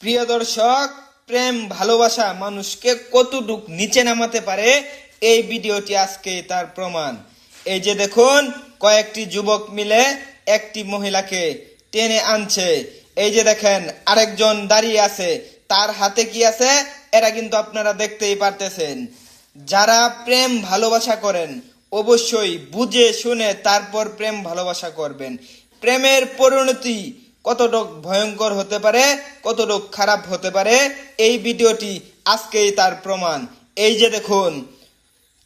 প্রিয় দর্শক, প্রেম ভালোবাসা মানুষকে কতটুক নিচে নামাতে পারে এই ভিডিওটি আজকে তার প্রমাণ। এই যে দেখুন, কয়েকটি যুবক মিলে একটি মহিলাকে টেনে আনছে। এই যে দেখেন, আরেকজন দাঁড়িয়ে আছে, তার হাতে কি আছে এটা কিন্তু আপনারা দেখতেই পারতেছেন। যারা প্রেম ভালোবাসা করেন অবশ্যই বুঝে শুনে তারপর প্রেম ভালোবাসা করবেন। প্রেমের পরিণতি কতটুক ভয়ঙ্কর হতে পারে, কতটুক খারাপ হতে পারে, এই ভিডিওটি আজকেই তার প্রমাণ। এই যে দেখুন,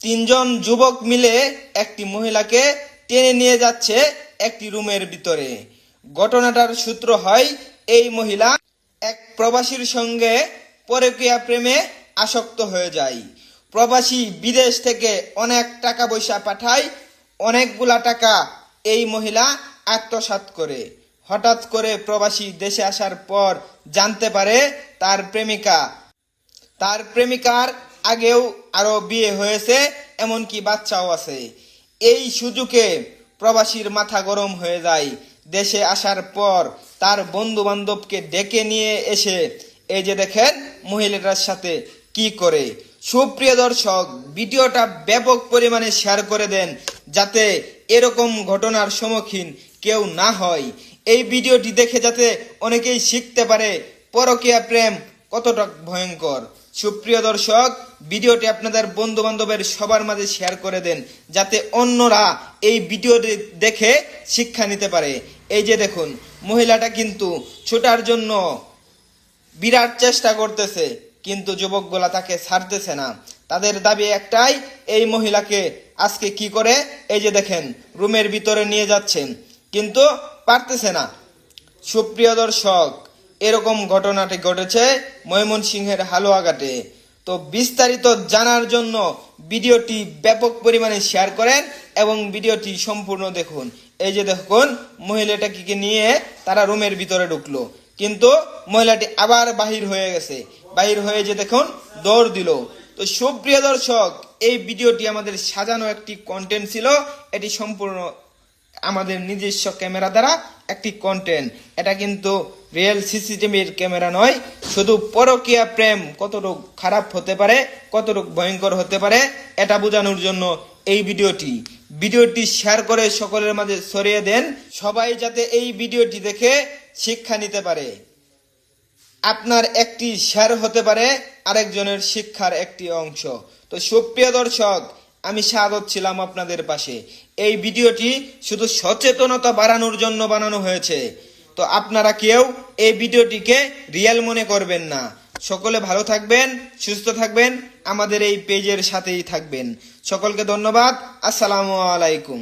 তিনজন যুবক মিলে একটি মহিলাকে টেনে নিয়ে যাচ্ছে একটি রুমের ভিতরে। ঘটনাটার সূত্র হয়, এই মহিলা এক প্রবাসীর সঙ্গে পরকীয়া প্রেমে আসক্ত হয়ে যায়। প্রবাসী বিদেশ থেকে অনেক টাকা পয়সা পাঠায়, অনেকগুলা টাকা এই মহিলা আত্মসাৎ করে। হঠাৎ করে প্রবাসী দেশে আসার পর জানতে পারে তার প্রেমিকার আগেও আরো বিয়ে হয়েছে, এমনকি বাচ্চাও আছে। এই সুযোগে প্রবাসীর মাথা গরম হয়ে যায়। দেশে আসার পর তার বন্ধু বান্ধবকে ডেকে নিয়ে এসে এই যে দেখেন মহিলাটার সাথে কি করে। সুপ্রিয় দর্শক, ভিডিওটা ব্যাপক পরিমাণে শেয়ার করে দেন যাতে এরকম ঘটনার সম্মুখীন কেউ না হয়। এই ভিডিওটি দেখে যাতে অনেকেই শিখতে পারে পরকীয়া প্রেম কতটা ভয়ঙ্কর। সুপ্রিয় দর্শক, ভিডিওটি আপনাদের বন্ধু বান্ধবের সবার মাঝে শেয়ার করে দেন যাতে অন্যরা এই ভিডিওটি দেখে শিক্ষা নিতে পারে। এই যে দেখুন, মহিলাটা কিন্তু ছোটার জন্য বিরাট চেষ্টা করতেছে, কিন্তু যুবকগুলা তাকে ছাড়তেছে না। তাদের দাবি একটাই, এই মহিলাকে আজকে কি করে এই যে দেখেন রুমের ভিতরে নিয়ে যাচ্ছেন, কিন্তু পারতেছে না। সুপ্রিয় দর্শক, এরকম ঘটনাটি ঘটেছে ময়মনসিংহের হালুয়াঘাটে। তো বিস্তারিত জানার জন্য ভিডিওটি ব্যাপক পরিমাণে শেয়ার করেন এবং ভিডিওটি সম্পূর্ণ দেখুন। এই যে দেখুন, মহিলাটাকে নিয়ে তারা রুমের ভিতরে ঢুকলো, কিন্তু মহিলাটি আবার বাহির হয়ে গেছে। বাহির হয়ে যে দেখুন দৌড় দিল। তো সুপ্রিয় দর্শক, এই ভিডিওটি আমাদের সাজানো একটি কন্টেন্ট ছিল। এটি সম্পূর্ণ আমাদের নিজস্ব ক্যামেরা দ্বারা একটি কন্টেন্ট। এটা কিন্তু রিয়েল সিসিটিভির ক্যামেরা নয়। শুধু পরকীয়া প্রেম কতটুকু খারাপ হতে পারে, কতটুকু ভয়ঙ্কর হতে পারে এটা বোঝানোর জন্য এই ভিডিওটি শেয়ার করে সকলের মাঝে ছড়িয়ে দেন, সবাই যাতে এই ভিডিওটি দেখে শিক্ষা নিতে পারে। আপনার একটি শেয়ার হতে পারে আরেকজনের শিক্ষার একটি অংশ। তো সুপ্রিয় দর্শক, আমি সাদত ছিলাম আপনাদের পাশে। এই ভিডিওটি শুধু সচেতনতা বাড়ানোর জন্য বানানো হয়েছে। তো আপনারা কেউ এই ভিডিওটিকে রিয়েল মনে করবেন না। সকলে ভালো থাকবেন, সুস্থ থাকবেন, আমাদের এই পেজের সাথেই থাকবেন। সকলকে ধন্যবাদ। আসসালামু আলাইকুম।